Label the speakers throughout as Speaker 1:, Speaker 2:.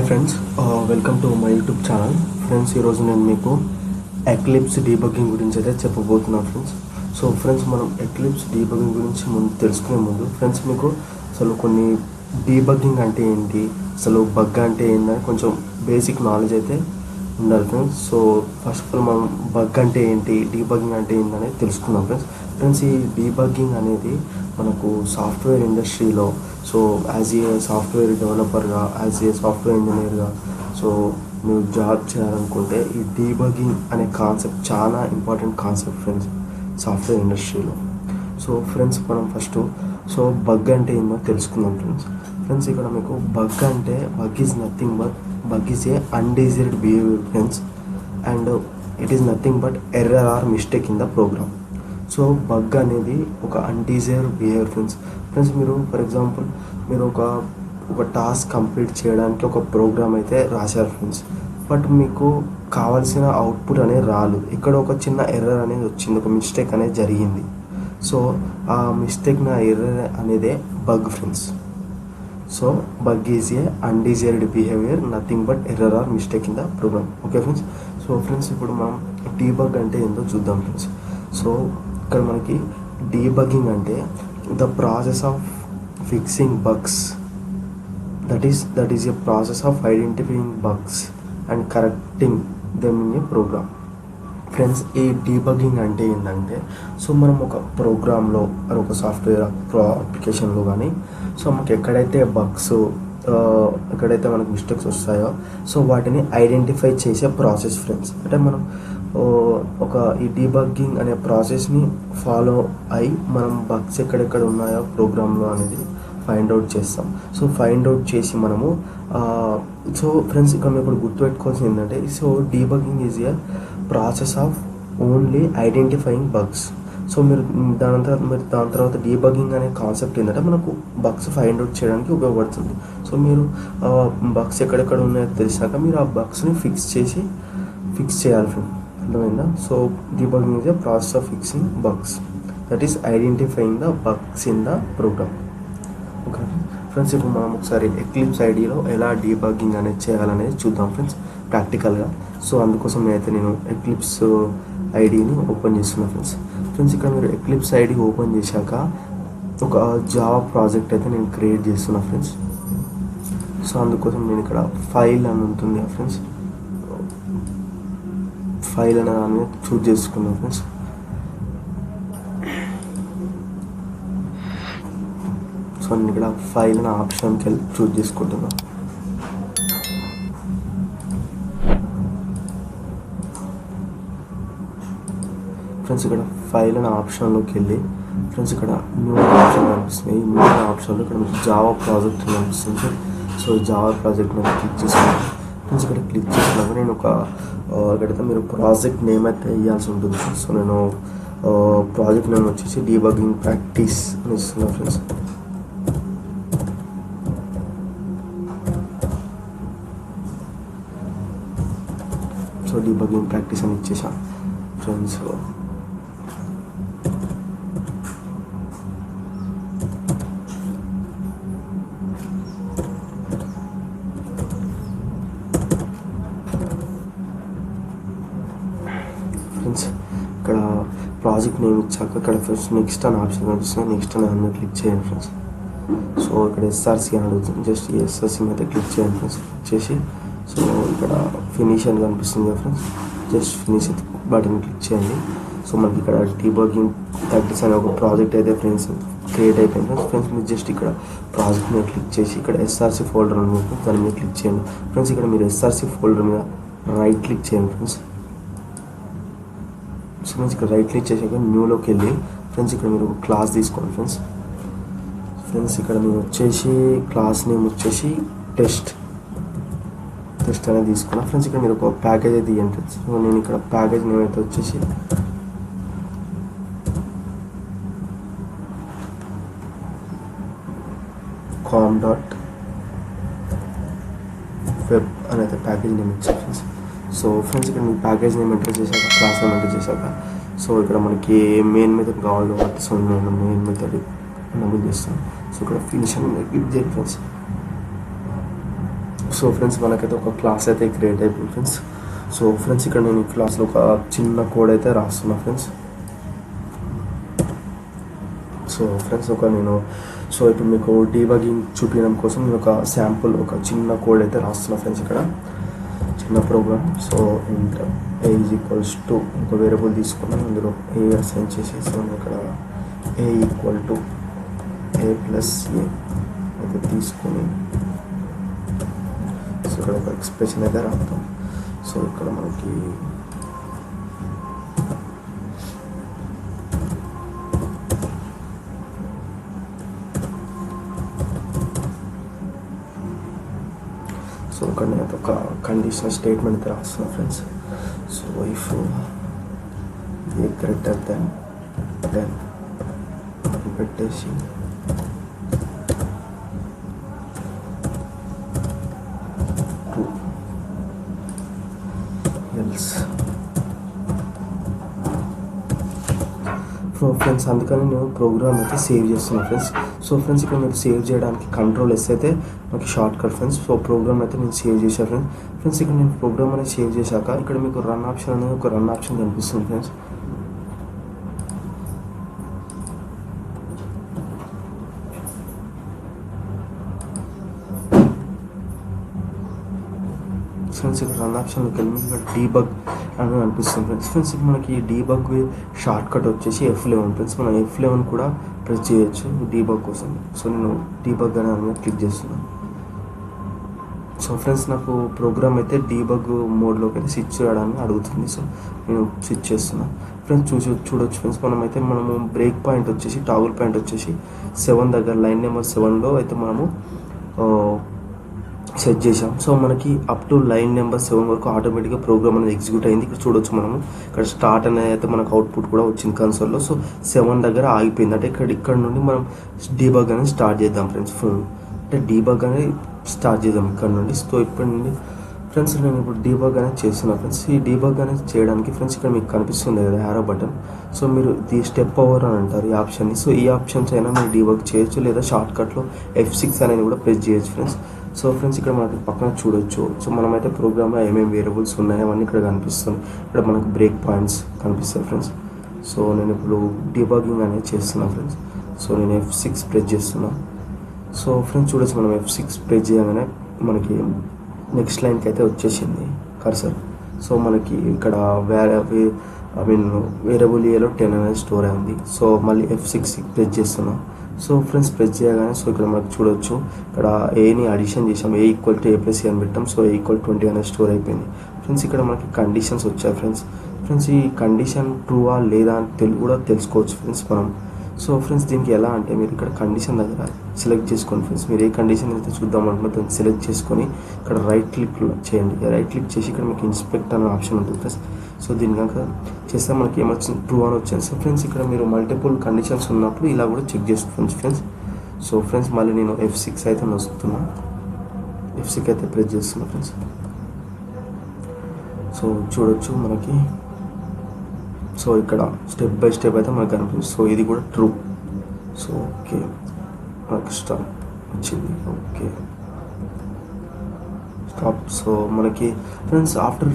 Speaker 1: Hi friends, welcome to my YouTube channel. Friends, ఈరోజు నేను మీకు ఎక్లిప్స్ డీబగ్గింగ్ గురించి అయితే చెప్పబోతున్నాను ఫ్రెండ్స్. సో ఫ్రెండ్స్, మనం ఎక్లిప్స్ డీబగ్గింగ్ గురించి తెలుసుకునే ముందు ఫ్రెండ్స్ మీకు అసలు కొన్ని డీబగ్గింగ్ అంటే ఏంటి, అసలు బగ్ అంటే ఏంటని కొంచెం బేసిక్ నాలెడ్జ్ అయితే ఉండాలి friends. So first of all మనం బగ్ అంటే ఏంటి, డీబగ్గింగ్ అంటే ఏంటనేది తెలుసుకుందాం ఫ్రెండ్స్. ఫ్రెండ్స్, ఈ డీబగ్గింగ్ అనేది మనకు సాఫ్ట్వేర్ ఇండస్ట్రీలో, సో యాజ్ ఏ సాఫ్ట్వేర్ డెవలపర్గా, యాజ్ ఏ సాఫ్ట్వేర్ ఇంజనీర్గా సో మీరు జాబ్ చేయాలనుకుంటే ఈ డీబగ్గింగ్ అనే కాన్సెప్ట్ చాలా ఇంపార్టెంట్ కాన్సెప్ట్ ఫ్రెండ్స్ సాఫ్ట్వేర్ ఇండస్ట్రీలో. సో ఫ్రెండ్స్, మనం ఫస్ట్ బగ్ అంటే ఏందో తెలుసుకుందాం ఫ్రెండ్స్. ఫ్రెండ్స్, ఇక్కడ మీకు బగ్ అంటే bug is nothing but bug is a undesired behaviour friends, and it is nothing but error or mistake in the program. So bug అనేది ఒక అన్డిజైర్డ్ బిహేవియర్ ఫ్రెండ్స్. ఫ్రెండ్స్, మీరు for example మీరు ఒక task complete చేయడానికి ఒక programme అయితే రాశారు friends, but మీకు కావాల్సిన అవుట్పుట్ అనేది రాలేదు. ఇక్కడ ఒక చిన్న ఎర్రర్ అనేది వచ్చింది, ఒక మిస్టేక్ అనేది జరిగింది. సో ఆ మిస్టేక్, నా ఎర్రర్ అనేదే bug friends. So bug is a undesired behaviour, nothing but error or mistake in the program. Okay friends. So friends, ఇప్పుడు మనం డీబగ్ అంటే ఏంటో చూద్దాం ఫ్రెండ్స్. సో ఇక్కడ మనకి డీబగ్గింగ్ అంటే the process of fixing bugs, that is a process of identifying bugs and correcting them in a program. Friends, ఈ debugging అంటే ఏంటంటే, సో మనం ఒక ప్రోగ్రాంలో ఒక సాఫ్ట్వేర్ అప్లికేషన్లో కానీ సో మనకి ఎక్కడైతే బగ్స్, ఎక్కడైతే మనకు మిస్టేక్స్ వస్తాయో సో వాటిని ఐడెంటిఫై చేసే ప్రాసెస్ ఫ్రెండ్స్. అంటే మనం ఈ డీబగ్గింగ్ అనే ప్రాసెస్ని ఫాలో అయి మనం బగ్స్ ఎక్కడెక్కడ ఉన్నాయో ప్రోగ్రాంలో అనేది ఫైండ్ అవుట్ చేస్తాం. సో ఫైండ్ అవుట్ చేసి మనము సో ఫ్రెండ్స్, ఇక్కడ మీరు ఇప్పుడు గుర్తుపెట్టుకోవాల్సింది ఏంటంటే, so debugging is a process of only identifying bugs. So దాని తర్వాత డీబగ్గింగ్ అనే కాన్సెప్ట్ ఏంటంటే మనకు బగ్స్ ఫైండ్ అవుట్ చేయడానికి ఉపయోగపడుతుంది. సో మీరు బగ్స్ ఎక్కడెక్కడ ఉన్నాయో తెలిసాక మీరు ఆ బగ్స్ని ఫిక్స్ చేయాలి ఫ్రెండ్. అర్థమైందా? So debugging is a process of fixing bugs, that is identifying the bugs in the program. Okay friends, ఇప్పుడు మనం ఒకసారి ఎక్లిప్స్ ఐడిలో ఎలా డీబగ్గింగ్ అనేది చేయాలనేది చూద్దాం ఫ్రెండ్స్ ప్రాక్టికల్గా. సో అందుకోసం నేను ఎక్లిప్స్ ఐడిని ఓపెన్ చేస్తున్నాను ఫ్రెండ్స్. ఇక్కడ మీరు ఎక్లిప్స్ ఐడి ఓపెన్ చేశాక ఒక జావా ప్రాజెక్ట్ అయితే నేను క్రియేట్ చేస్తున్నా ఫ్రెండ్స్. సో అందుకోసం నేను ఇక్కడ ఫైల్ అని ఉంటుంది ఫ్రెండ్స్, ఫైల్ అనే దాన్ని చూజ్ చేసుకున్నాను ఫ్రెండ్స్. సో నేను ఇక్కడ ఫైల్ అనే ఆప్షన్కి వెళ్ళి చూజ్ చేసుకుంటున్నాను. ఫ్రెండ్స్, ఇక్కడ ఫైల్ అనే ఆప్షన్లోకి వెళ్ళి ఫ్రెండ్స్ ఇక్కడ న్యూ ఆప్షన్ కనిపిస్తుంది. ఈ న్యూ ఆప్షన్లో ఇక్కడ మీకు జావా ప్రాజెక్ట్ కనిపిస్తుంది. సో జావా ప్రాజెక్ట్ మీద క్లిక్ చేసుకున్నాను ఫ్రెండ్స్. ఇక్కడ క్లిక్ చేసినాక నేను ఇక్కడైతే మీరు ప్రాజెక్ట్ నేమ్ అయితే వేయాల్సి ఉంటుంది. సో నేను ప్రాజెక్ట్ నేమ్ వచ్చేసి డీబగ్గింగ్ ప్రాక్టీస్ అని ఇస్తున్నాను ఫ్రెండ్స్. సో డీబగ్గింగ్ ప్రాక్టీస్ అని ఇచ్చేసాను ఫ్రెండ్స్. ఫ్రెండ్స్, ఇక్కడ ప్రాజెక్ట్ నేమ్ ఇచ్చాక ఇక్కడ ఫస్ట్ నెక్స్ట్ అనే ఆప్షన్ కనిపిస్తుంది. నెక్స్ట్ అనే దాన్ని క్లిక్ చేయండి ఫ్రెండ్స్. సో ఇక్కడ ఎస్ఆర్సి అని అడుగుతుంది, జస్ట్ ఈ ఎస్ఆర్సి మీద క్లిక్ చేయండి ఫ్రెండ్స్. క్లిక్ చేసి సో ఇక్కడ ఫినిష్ అని కనిపిస్తుంది కదా friends, just finish button click చేయండి. సో మనకి ఇక్కడ డీబగ్గింగ్ ప్రాక్టీస్ అనే ఒక ప్రాజెక్ట్ అయితే ఫ్రెండ్స్ క్రియేట్ అయిపోయింది ఫ్రెండ్స్. మీరు జస్ట్ ఇక్కడ ప్రాజెక్ట్ మీద క్లిక్ చేసి ఇక్కడ ఎస్ఆర్సి ఫోల్డర్ అని దాని మీద క్లిక్ చేయండి ఫ్రెండ్స్. ఇక్కడ మీరు ఎస్ఆర్సి ఫోల్డర్ మీద రైట్ క్లిక్ చేయండి ఫ్రెండ్స్. సో ఫ్రెండ్స్, ఇక్కడ రైట్ క్లిక్ చేసాక న్యూలోకి వెళ్ళి ఫ్రెండ్స్ ఇక్కడ మీరు క్లాస్ తీసుకోండి ఫ్రెండ్స్. ఇక్కడ మీరు వచ్చేసి క్లాస్ నేమ్ వచ్చేసి టెస్ట్ అనేది తీసుకున్నా ఫ్రెండ్స్. ఇక్కడ మీరు ఒక ప్యాకేజ్ అయితే ఇవ్వండి ఫ్రెండ్స్. సో నేను ఇక్కడ ప్యాకేజ్ నేమ్ అయితే వచ్చేసి com.web అనేది ప్యాకేజ్ నేమ్ ఇచ్చాను ఫ్రెండ్స్. సో ఫ్రెండ్స్, ఇక్కడ మీకు ప్యాకేజ్ నేమ్ ఎంటర్ చేశాక, క్లాస్ నేమ్ ఎంటర్ చేశాక సో ఇక్కడ మనకి మెయిన్ మెథడ్ కావాలి కాబట్టి సో నేను మెయిన్ మెథడ్ నమోదు చేస్తాను. సో ఇక్కడ ఫినిష్ అని క్లిక్ చేయండి ఫ్రెండ్స్. సో ఫ్రెండ్స్ మనకైతే ఒక క్లాస్ అయితే క్రియేట్ అయిపోయింది ఫ్రెండ్స్. సో ఫ్రెండ్స్ ఇక్కడ నేను ఈ క్లాస్లో ఒక చిన్న కోడ్ అయితే రాస్తున్నా ఫ్రెండ్స్. సో ఫ్రెండ్స్ సో ఇప్పుడు మీకు డీబగింగ్ చూపించడం కోసం నేను ఒక శాంపుల్ ఒక చిన్న కోడ్ అయితే రాస్తున్నా ఫ్రెండ్స్. ఇక్కడ చిన్న ప్రోగ్రామ్. సో ఇంటర్ a = ఒక వేరియబుల్ తీసుకున్నాను, అందులో ఏ అసైన్ చేసేసి ఇక్కడ a = a+a అయితే తీసుకొని సో ఇక్కడ ఒక ఎక్స్ప్రెషన్ అయితే రాస్తాం. సో ఇక్కడ మనకి సో ఇక్కడ నేను ఒక కండిషనల్ స్టేట్మెంట్ అయితే రాస్తున్నా friends. So if A greater than 10 అని పెట్టేసి సో ఫ్రెండ్స్ అందుకని నేను ప్రోగ్రామ్ అయితే సేవ్ చేస్తున్నాను ఫ్రెండ్స్. సో ఫ్రెండ్స్ ఇక్కడ మీరు సేవ్ చేయడానికి Ctrl+S అయితే మనకి shortcut friends. So program అయితే నేను సేవ్ చేశాను ఫ్రెండ్స్. ఇక్కడ నేను ప్రోగ్రామ్ అనేది సేవ్ చేశాక ఇక్కడ మీకు రన్ ఆప్షన్ అనేది ఒక రన్ ఆప్షన్ కనిపిస్తుంది ఫ్రెండ్స్. ఫ్రెండ్స్ ఇక్కడ రన్ ఆప్షన్లోకి వెళ్ళి మీకు ఇక్కడ డీబగ్ అని అనిపిస్తుంది ఫ్రెండ్స్. ఫ్రెండ్స్ ఇక్కడ మనకి డీబగ్ షార్ట్ కట్ వచ్చేసి F11 ఫ్రెండ్స్. మనం F11 కూడా ప్రెస్ చేయొచ్చు డీబగ్ కోసం. సో నేను డీబగ్ అనే దాని మీద క్లిక్ చేస్తున్నాను. సో ఫ్రెండ్స్ నాకు ప్రోగ్రామ్ అయితే డీబగ్ మోడ్లోకి అయితే స్విచ్ చేయడానికి అడుగుతుంది. సో నేను స్విచ్ చేస్తున్నాను ఫ్రెండ్స్. చూడొచ్చు ఫ్రెండ్స్ మనము బ్రేక్ పాయింట్ వచ్చేసి టాగుల్ పాయింట్ వచ్చేసి 7 దగ్గర లైన్ నెంబర్ 7లో అయితే మనము సెట్ చేసాం. సో మనకి అప్ టు లైన్ నెంబర్ 7 వరకు ఆటోమేటిక్గా ప్రోగ్రామ్ అనేది ఎగ్జిక్యూట్ అయింది. ఇక్కడ చూడొచ్చు మనము ఇక్కడ స్టార్ట్ అనేది అయితే మనకు అవుట్పుట్ కూడా వచ్చింది కన్సోల్లో. సో 7 దగ్గర ఆగిపోయింది అంటే ఇక్కడ నుండి మనం డీబగ్ అనేది స్టార్ట్ చేద్దాం ఫ్రెండ్స్. అంటే డీబగ్ అనేది స్టార్ట్ చేద్దాం ఇక్కడ నుండి. సో ఇప్పటి నుండి ఫ్రెండ్స్ నేను ఇప్పుడు డీబగ్ అనేది చేస్తున్నా ఫ్రెండ్స్. ఈ డీబగ్ అనేది చేయడానికి ఫ్రెండ్స్ ఇక్కడ మీకు కనిపిస్తుంది కదా యారో బటన్. సో మీరు ది స్టెప్ ఓవర్ అని అంటారు ఈ ఆప్షన్ని. సో ఈ ఆప్షన్స్ అయినా మీరు డీబగ్ చేయొచ్చు లేదా షార్ట్కట్లో F6 అనేది కూడా ప్రెస్ చేయొచ్చు ఫ్రెండ్స్. సో ఫ్రెండ్స్ ఇక్కడ మనకి పక్కన చూడొచ్చు. సో మనమైతే ప్రోగ్రామ్లో ఏమేమి వేరియబుల్స్ ఉన్నాయో అవన్నీ ఇక్కడ కనిపిస్తుంది. ఇక్కడ మనకు బ్రేక్ పాయింట్స్ కనిపిస్తాయి ఫ్రెండ్స్. సో నేను ఇప్పుడు డీబగింగ్ అనేది చేస్తున్నా ఫ్రెండ్స్. సో నేను F6 ప్రెస్ చేస్తున్నా. సో ఫ్రెండ్స్ చూడొచ్చు మనం F6 ప్రెస్ చేయగానే మనకి నెక్స్ట్ లైన్కి అయితే వచ్చేసింది కర్సర్. సో మనకి ఇక్కడ వేరియబుల్ ఏలో 10 అనేది స్టోర్ అయింది. సో మళ్ళీ F6 ప్రెస్ చేస్తున్నా. సో ఫ్రెండ్స్ ప్రెస్ చేయగానే సో ఇక్కడ మనకు చూడొచ్చు ఇక్కడ ఏని అడిషన్ చేసాం. a = a+c అని పెట్టాం. సో a = 20 అనేది స్టోర్ అయిపోయింది ఫ్రెండ్స్. ఇక్కడ మనకి కండిషన్స్ వచ్చాయి ఫ్రెండ్స్. ఈ కండిషన్ ట్రూవా లేదా అని కూడా తెలుసుకోవచ్చు ఫ్రెండ్స్ మనం. సో ఫ్రెండ్స్ దీనికి ఎలా అంటే మీరు ఇక్కడ కండిషన్ దగ్గర సెలెక్ట్ చేసుకోండి ఫ్రెండ్స్. మీరు ఏ కండిషన్ అయితే చూద్దాం అనుకుంటే దాన్ని సెలెక్ట్ చేసుకొని ఇక్కడ రైట్ క్లిక్ చేయండి. రైట్ క్లిక్ చేసి ఇక్కడ మీకు ఇన్స్పెక్ట్ అనే ఆప్షన్ ఉంటుంది ఫ్రెండ్స్. సో దీని కనుక చేస్తే మనకి ఏమొచ్చింది ట్రూ అని వచ్చింది. సో ఫ్రెండ్స్ ఇక్కడ మీరు మల్టిపుల్ కండిషన్స్ ఉన్నప్పుడు ఇలా కూడా చెక్ చేసుకోండి ఫ్రెండ్స్. సో ఫ్రెండ్స్ మళ్ళీ నేను F6 అయితే నొస్తున్నా. F6 అయితే ప్రెస్ చేస్తున్నా ఫ్రెండ్స్. సో చూడొచ్చు మనకి సో ఇక్కడ స్టెప్ బై స్టెప్ అయితే మనకు కనిపిస్తుంది. సో ఇది కూడా ట్రూ. సో ఓకే మనకు స్టాప్ వచ్చింది. Okay stop. సో మనకి ఫ్రెండ్స్ ఆఫ్టర్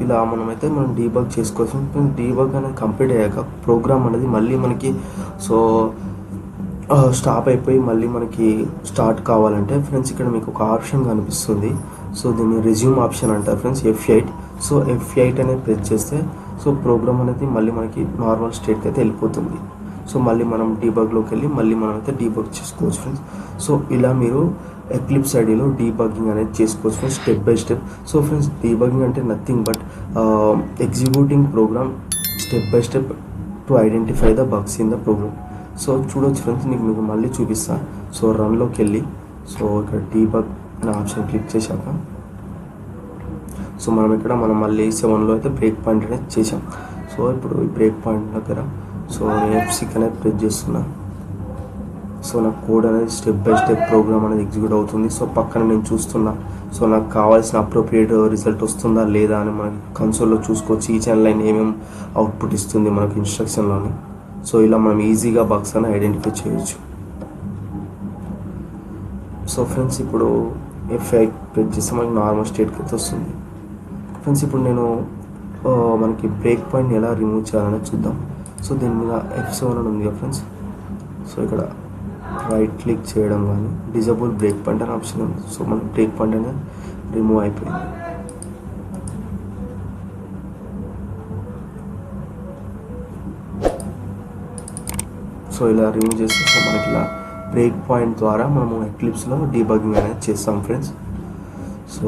Speaker 1: ఇలా మనమైతే మనం డీబగ్ చేసుకోవచ్చు ఫ్రెండ్స్. డీబగ్ అనేది కంప్లీట్ అయ్యాక ప్రోగ్రామ్ అనేది మళ్ళీ మనకి సో స్టాప్ అయిపోయి మళ్ళీ మనకి స్టార్ట్ కావాలంటే ఫ్రెండ్స్ ఇక్కడ మీకు ఒక ఆప్షన్ కనిపిస్తుంది. సో దీన్ని రెజ్యూమ్ ఆప్షన్ అంటారు ఫ్రెండ్స్. F8. సో F8 అనేది ప్రెస్ చేస్తే సో ప్రోగ్రామ్ అనేది మళ్ళీ మనకి నార్మల్ స్టేట్కి అయితే వెళ్ళిపోతుంది. సో మళ్ళీ మనం డీబగ్లోకి వెళ్ళి మళ్ళీ మనం అయితే డీబగ్ చేసుకోవచ్చు ఫ్రెండ్స్. సో ఇలా మీరు ఎక్లిప్స్ ఐడిలో డీబగింగ్ అనేది చేసుకోవచ్చు friends step by step. So friends debugging అంటే nothing but executing program step by step to identify the bugs in the program. So చూడవచ్చు ఫ్రెండ్స్ మీకు మళ్ళీ చూపిస్తాను. సో రన్లోకి వెళ్ళి సో ఇక్కడ డీబగ్ అనే ఆప్షన్ క్లిక్ చేశాక సో మనం మళ్ళీ 7లో అయితే బ్రేక్ పాయింట్ అనేది చేసాం. సో ఇప్పుడు ఈ బ్రేక్ పాయింట్ దగ్గర సో నేను F6 అనేది ప్రెస్ చేస్తున్నా. సో నాకు కోడ్ అనేది స్టెప్ బై స్టెప్ ప్రోగ్రామ్ అనేది ఎగ్జిక్యూట్ అవుతుంది. సో పక్కన నేను చూస్తున్నా. సో నాకు కావాల్సిన అప్రోప్రియేట్ రిజల్ట్ వస్తుందా లేదా అని మనకి కన్సోల్లో చూసుకోవచ్చు. ఈ ఛానల్ లైన్ ఏమేమి అవుట్పుట్ ఇస్తుంది మనకి ఇన్స్ట్రక్షన్లోని. సో ఇలా మనం ఈజీగా బగ్స్ అని ఐడెంటిఫై చేయొచ్చు. సో ఫ్రెండ్స్ ఇప్పుడు F8 ప్రెస్ చేస్తే మనకి నార్మల్ స్టేట్కి అయితే వస్తుంది. ఫ్రెండ్స్ ఇప్పుడు నేను మనకి బ్రేక్ పాయింట్ని ఎలా రిమూవ్ చేయాలని చూద్దాం. సో దీని మీద F7 అని ఉంది కదా ఫ్రెండ్స్. సో ఇక్కడ రైట్ క్లిక్ చేయడం కానీ డిజబుల్ బ్రేక్ పాయింట్ అనే ఆప్షన్ ఉంది. సో మన బ్రేక్ పాయింట్ అనేది రిమూవ్ అయిపోయింది. సో ఇలా రిమూవ్ చేస్తే సో మనకి ఇలా బ్రేక్ పాయింట్ ద్వారా మనము ఎక్లిప్స్లో డీబగ్గింగ్ అనేది చేస్తాం ఫ్రెండ్స్. సో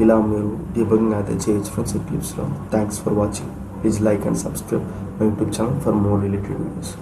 Speaker 1: ఇలా మీరు డీబగ్గింగ్ అయితే చేయొచ్చు ఫ్రెండ్స్ ఎక్లిప్స్లో. Thanks for watching. Please like and subscribe my YouTube channel for more related videos.